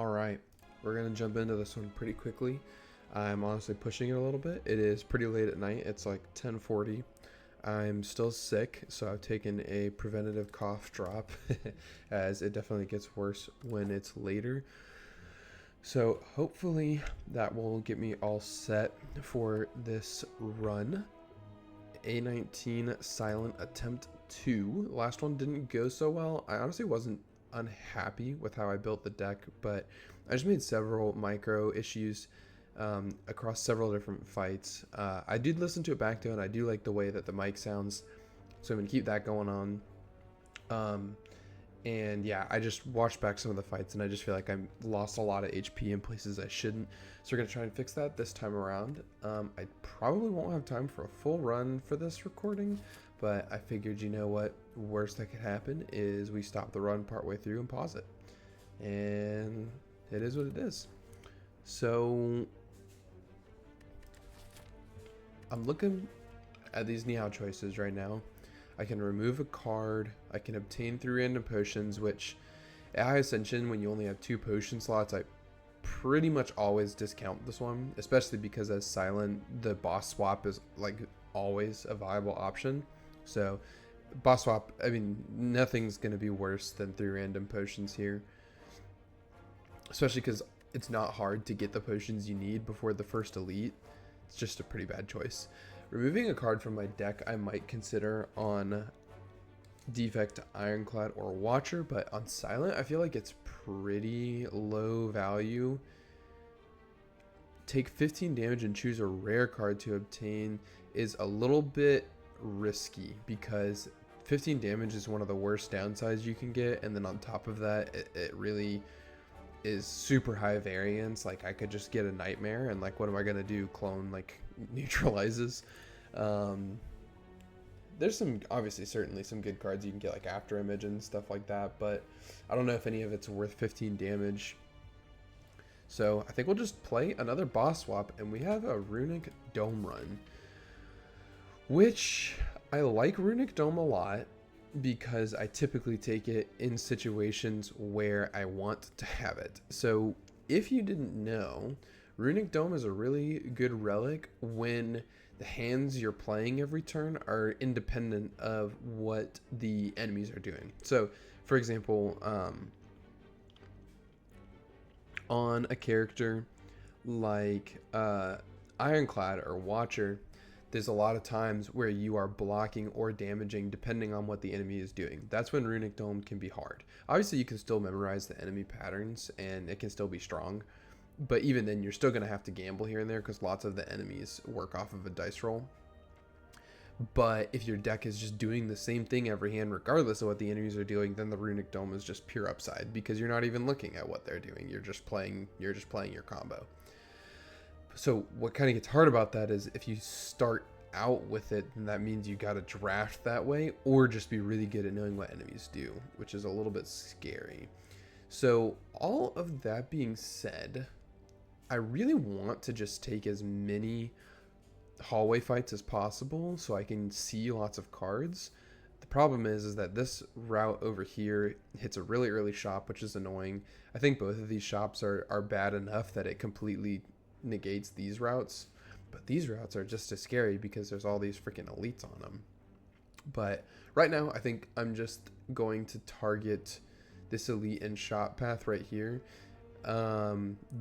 Alright, we're going to jump into this one pretty quickly. I'm honestly pushing it a little bit. It is pretty late at night. It's like 10:40. I'm still sick, so I've taken a preventative cough drop as it definitely gets worse when it's later. So hopefully that will get me all set for this run. A19 Silent Attempt 2. Last one didn't go so well. I honestly wasn't unhappy with how I built the deck, but I just made several micro issues across several different fights. I did listen to it back though, and I do like the way that the mic sounds, so I'm going to keep that going on. And yeah, I just watched back some of the fights and I just feel like I lost a lot of HP in places I shouldn't. So we're going to try and fix that this time around. I probably won't have time for a full run for this recording, but I figured, you know what, worst that could happen is we stop the run partway through and pause it. And it is what it is. So I'm looking at these Niao choices right now. I can remove a card, I can obtain 3 random potions, which at High Ascension, when you only have 2 potion slots, I pretty much always discount this one, especially because as Silent, the boss swap is like always a viable option. So boss swap, I mean, nothing's going to be worse than 3 random potions here, especially because it's not hard to get the potions you need before the first elite. It's just a pretty bad choice. Removing a card from my deck I might consider on Defect, Ironclad, or Watcher, but on Silent I feel like it's pretty low value. Take 15 damage and choose a rare card to obtain is a little bit risky because 15 damage is one of the worst downsides you can get, and then on top of that it really is super high variance. Like I could just get a nightmare and like what am I gonna do, clone like neutralizes. There's some obviously certainly some good cards you can get like After Image and stuff like that, but I don't know if any of it's worth 15 damage. So I think we'll just play another boss swap, and we have a Runic Dome run, which I like Runic Dome a lot because I typically take it in situations where I want to have it. So if you didn't know, Runic Dome is a really good relic when the hands you're playing every turn are independent of what the enemies are doing. So for example, on a character like Ironclad or Watcher, there's a lot of times where you are blocking or damaging depending on what the enemy is doing. That's when Runic Dome can be hard. Obviously you can still memorize the enemy patterns and it can still be strong, but even then you're still going to have to gamble here and there because lots of the enemies work off of a dice roll. But if your deck is just doing the same thing every hand regardless of what the enemies are doing, then the Runic Dome is just pure upside because you're not even looking at what they're doing. You're just playing your combo. So what kind of gets hard about that is if you start out with it, then that means you got to draft that way or just be really good at knowing what enemies do, which is a little bit scary. So all of that being said, I really want to just take as many hallway fights as possible so I can see lots of cards. The problem is that this route over here hits a really early shop, which is annoying. I think both of these shops are bad enough that it completely negates these routes, but these routes are just as scary because there's all these freaking elites on them. But right now I think I'm just going to target this elite and shop path right here.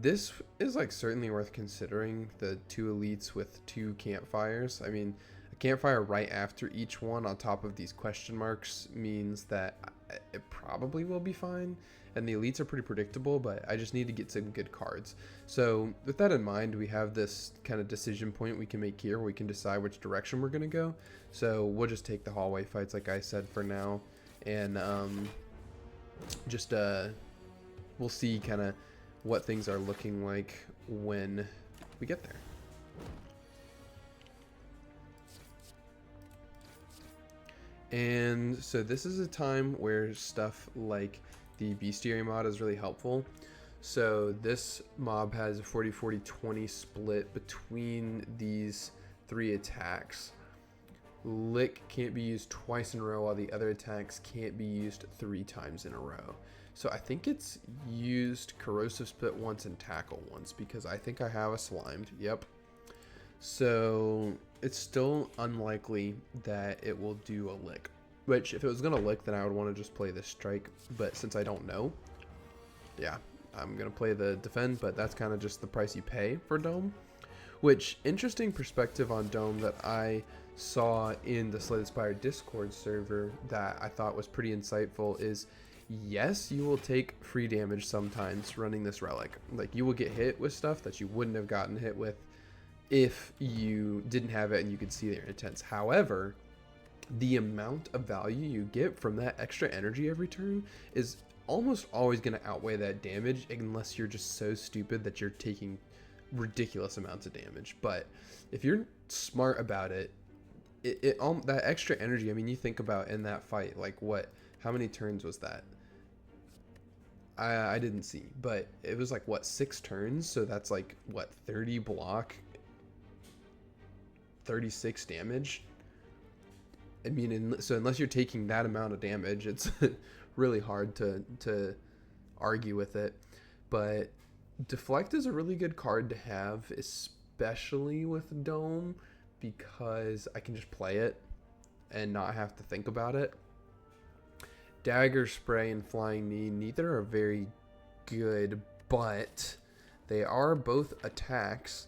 This is like certainly worth considering, the 2 elites with 2 campfires. I mean, a campfire right after each one on top of these question marks means that it probably will be fine, and the elites are pretty predictable, but I just need to get some good cards. So with that in mind, we have this kind of decision point we can make here where we can decide which direction we're going to go. So we'll just take the hallway fights like I said for now, and we'll see kind of what things are looking like when we get there. And so this is a time where stuff like the bestiary mod is really helpful. So this mob has a 40-40-20 split between these 3 attacks. Lick can't be used twice in a row, while the other attacks can't be used 3 times in a row. So I think it's used Corrosive Spit once and Tackle once, because I think I have a Slimed. Yep. So it's still unlikely that it will do a lick. Which, if it was going to lick, then I would want to just play the Strike. But since I don't know, yeah, I'm going to play the Defend. But that's kind of just the price you pay for Dome. Which, interesting perspective on Dome that I saw in the Slay the Spire Discord server that I thought was pretty insightful is, yes, you will take free damage sometimes running this relic. Like, you will get hit with stuff that you wouldn't have gotten hit with if you didn't have it and you could see their intents. However, the amount of value you get from that extra energy every turn is almost always going to outweigh that damage, unless you're just so stupid that you're taking ridiculous amounts of damage. But if you're smart about it, that extra energy, I mean, you think about in that fight, like how many turns was that? I didn't see, but it was like, what, 6 turns? So that's like, what, 30 block, 36 damage? I mean, so unless you're taking that amount of damage, it's really hard to argue with it. But Deflect is a really good card to have, especially with Dome, because I can just play it and not have to think about it. Dagger Spray and Flying Knee, neither are very good, but they are both attacks,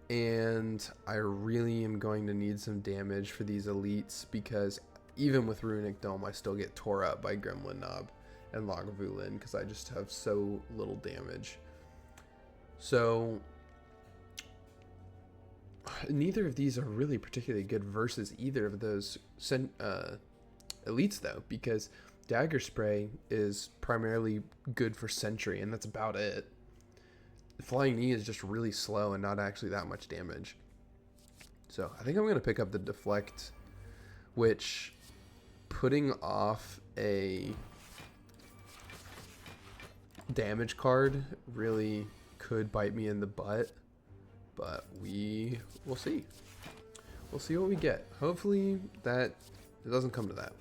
and I really am going to need some damage for these elites, because even with Runic Dome, I still get tore up by Gremlin Knob and Lagavulin, because I just have so little damage. So neither of these are really particularly good versus either of those elites, though, because Dagger Spray is primarily good for Sentry, and that's about it. Flying Knee is just really slow and not actually that much damage. So I think I'm going to pick up the Deflect, which, putting off a damage card really could bite me in the butt, but we will see. We'll see what we get. Hopefully that it doesn't come to that.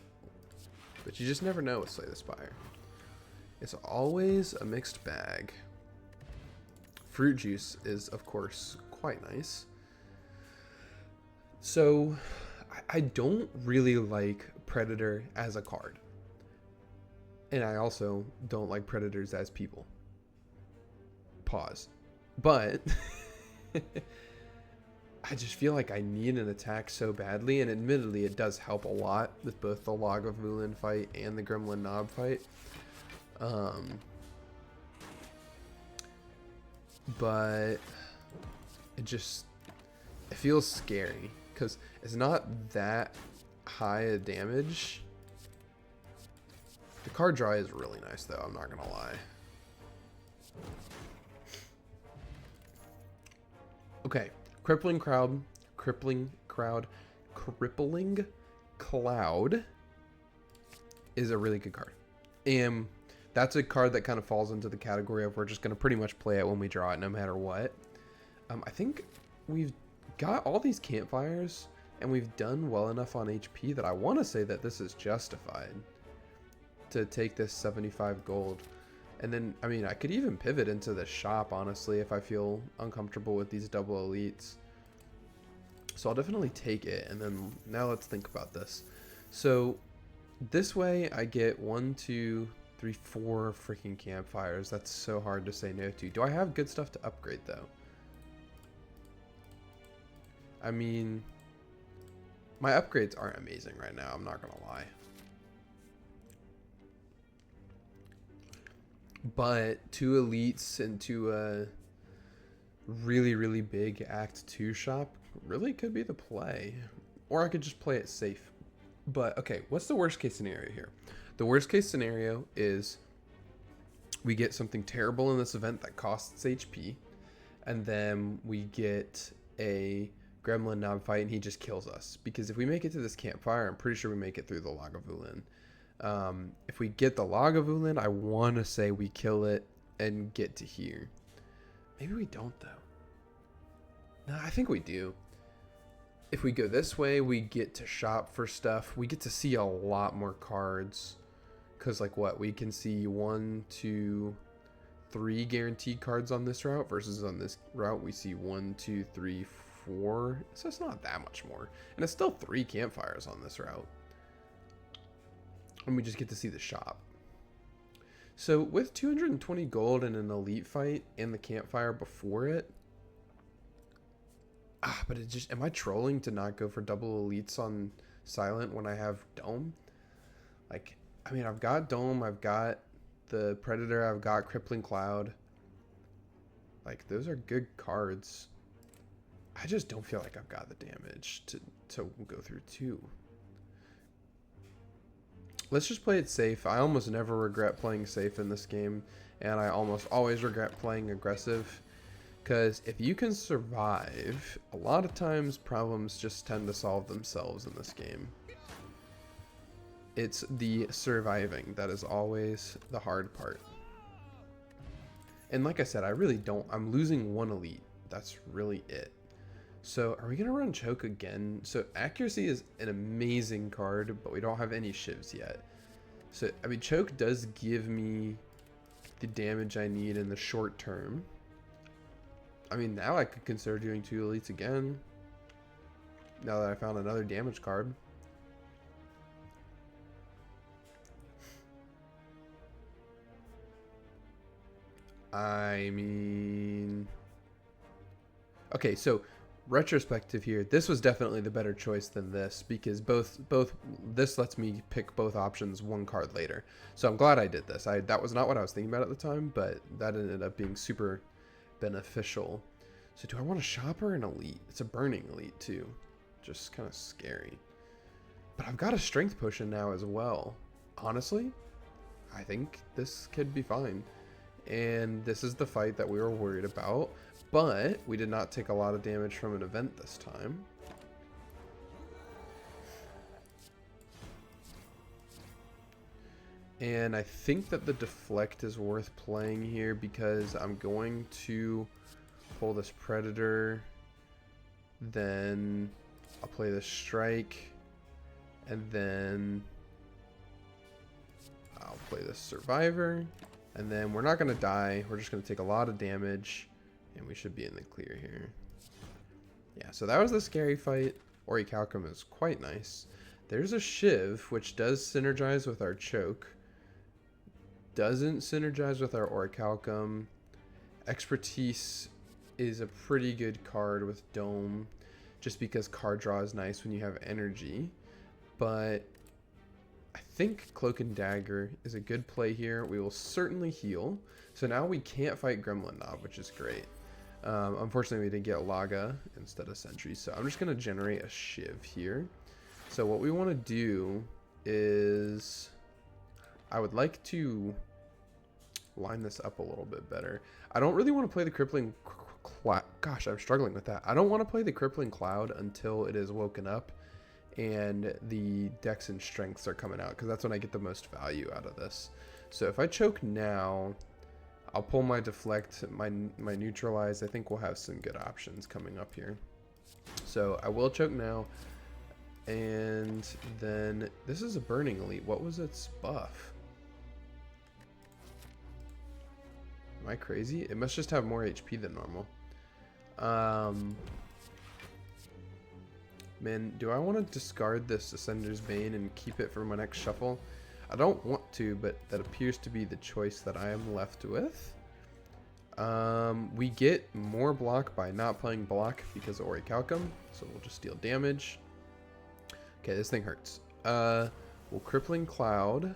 But you just never know with Slay the Spire. It's always a mixed bag. Fruit Juice is, of course, quite nice. So, I don't really like Predator as a card. And I also don't like Predators as people. Pause. But I just feel like I need an attack so badly, and admittedly it does help a lot with both the Lagavulin fight and the Gremlin Knob fight. But it feels scary because it's not that high a damage. The card draw is really nice, though, I'm not gonna lie. Okay, Crippling Cloud is a really good card. And that's a card that kind of falls into the category of we're just going to pretty much play it when we draw it no matter what. I think we've got all these campfires and we've done well enough on HP that I want to say that this is justified to take this 75 gold. And then, I mean, I could even pivot into the shop, honestly, if I feel uncomfortable with these double elites. So I'll definitely take it. And then now let's think about this. So this way I get 1, 2, 3, 4 freaking campfires. That's so hard to say no to. Do I have good stuff to upgrade, though? I mean, my upgrades aren't amazing right now, I'm not gonna lie. But 2 elites into a really, really big Act 2 shop really could be the play. Or I could just play it safe. But, okay, what's the worst case scenario here? The worst case scenario is we get something terrible in this event that costs HP, and then we get a Gremlin Knob fight and he just kills us. Because if we make it to this campfire, I'm pretty sure we make it through the Lagavulin. If we get the Lagavulin, I want to say we kill it and get to here. Maybe we don't, though. No, I think we do. If we go this way, we get to shop for stuff. We get to see a lot more cards Because, like, what? We can see 1, 2, 3 guaranteed cards on this route versus on this route we see 1, 2, 3, 4. So it's not that much more. And it's still 3 campfires on this route. And we just get to see the shop. So with 220 gold in an elite fight and the campfire before it. But it just, am I trolling to not go for double elites on Silent when I have Dome? Like, I mean, I've got Dome, I've got the Predator, I've got Crippling Cloud. Like, those are good cards. I just don't feel like I've got the damage to go through 2. Let's just play it safe. I almost never regret playing safe in this game, and I almost always regret playing aggressive. Because if you can survive, a lot of times problems just tend to solve themselves in this game. It's the surviving that is always the hard part. And like I said, I really don't. I'm losing 1 elite. That's really it. So are we going to run Choke again? So Accuracy is an amazing card, but we don't have any shivs yet. So, I mean, Choke does give me the damage I need in the short term. I mean, now I could consider doing 2 elites again. Now that I found another damage card. I mean... Okay, so retrospective here, this was definitely the better choice than this because both this lets me pick both options 1 card later. So I'm glad I did this. That was not what I was thinking about at the time, but that ended up being super beneficial. So do I want a shop or an elite? It's a burning elite too. Just kind of scary. But I've got a strength potion now as well. Honestly, I think this could be fine. And this is the fight that we were worried about. But we did not take a lot of damage from an event this time. And I think that the deflect is worth playing here because I'm going to pull this Predator. Then I'll play the Strike. And then I'll play the Survivor. And then we're not going to die. We're just going to take a lot of damage. And we should be in the clear here. Yeah, so that was the scary fight. Orichalcum is quite nice. There's a Shiv, which does synergize with our Choke. Doesn't synergize with our Orichalcum. Expertise is a pretty good card with Dome. Just because card draw is nice when you have energy. But I think Cloak and Dagger is a good play here. We will certainly heal. So now we can't fight Gremlin Knob, which is great. Unfortunately, we did get Laga instead of Sentry, so I'm just going to generate a Shiv here. So what we want to do is I would like to line this up a little bit better. I don't really want to play the Crippling Cloud. Gosh, I'm struggling with that. I don't want to play the Crippling Cloud until it is woken up and the Dex and Strengths are coming out, because that's when I get the most value out of this. So if I choke now, I'll pull my Deflect, my Neutralize. I think we'll have some good options coming up here. So I will choke now. And then this is a Burning Elite. What was its buff? Am I crazy? It must just have more HP than normal. Man, do I want to discard this Ascender's Bane and keep it for my next shuffle? I don't want to, but that appears to be the choice that I am left with. We get more block by not playing block because of Orichalcum, so we'll just deal damage. Okay, this thing hurts. We'll Crippling Cloud.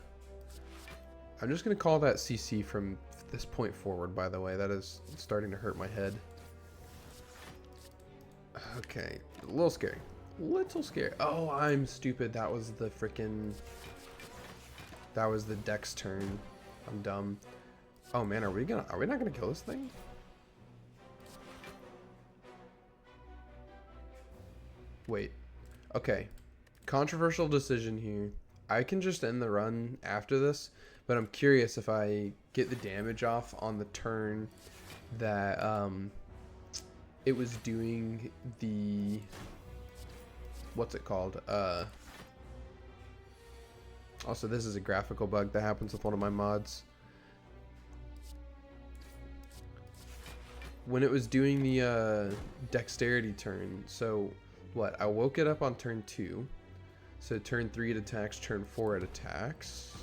I'm just going to call that CC from this point forward, by the way. That is starting to hurt my head. Okay, a little scary. Little scary. Oh, I'm stupid. That was the freaking... That was the Dex turn. I'm dumb. Oh man, are we not gonna kill this thing? Wait. Okay. Controversial decision here. I can just end the run after this, but I'm curious if I get the damage off on the turn that it was doing the... What's it called? Also, this is a graphical bug that happens with one of my mods. When it was doing the dexterity turn, so what? I woke it up on turn 2. So turn 3 it attacks, turn 4 it attacks.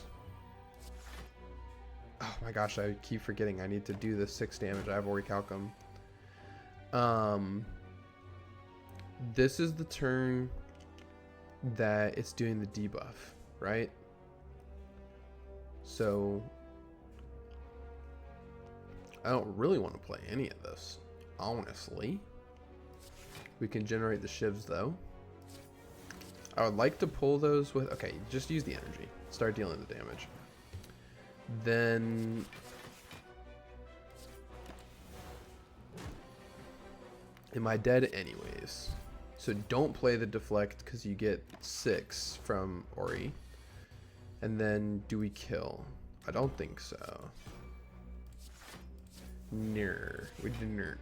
Oh my gosh, I keep forgetting I need to do the 6 damage. I have Orichalcum. This is the turn that it's doing the debuff, right? So I don't really want to play any of this, honestly. We can generate the shivs though. I would like to pull those with, okay, just use the energy. Start dealing the damage. Then am I dead anyways? So don't play the deflect because you get 6 from Ori. And then do we kill? I don't think so. Ner. We didn't.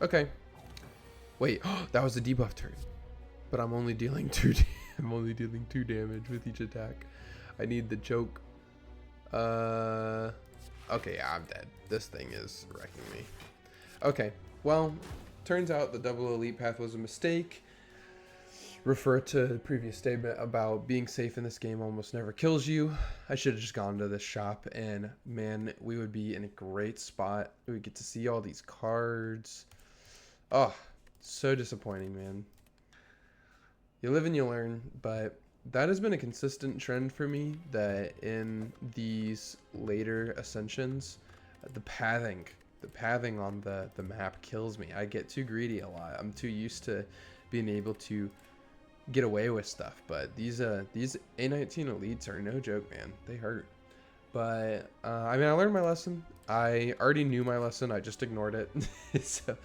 Okay. Wait, that was a debuff turn. But I'm only dealing 2 I'm only dealing 2 damage with each attack. I need the choke. Okay, yeah, I'm dead. This thing is wrecking me. Okay, well, turns out the double elite path was a mistake. Refer to the previous statement about being safe in this game almost never kills you. I should have just gone to this shop and man, we would be in a great spot. We would get to see all these cards. Oh, so disappointing, man. You live and you learn, but that has been a consistent trend for me, that in these later ascensions, the pathing on the map kills me. I get too greedy a lot. I'm too used to being able to get away with stuff, but these A19 elites are no joke, man. They hurt. But I mean, I learned my lesson. I already knew my lesson. I just ignored it. So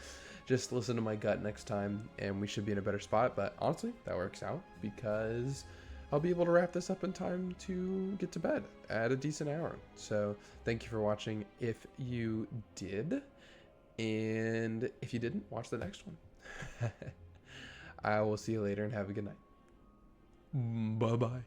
just listen to my gut next time and we should be in a better spot. But honestly, that works out because I'll be able to wrap this up in time to get to bed at a decent hour. So thank you for watching if you did. And if you didn't, watch the next one. I will see you later and have a good night. Bye-bye.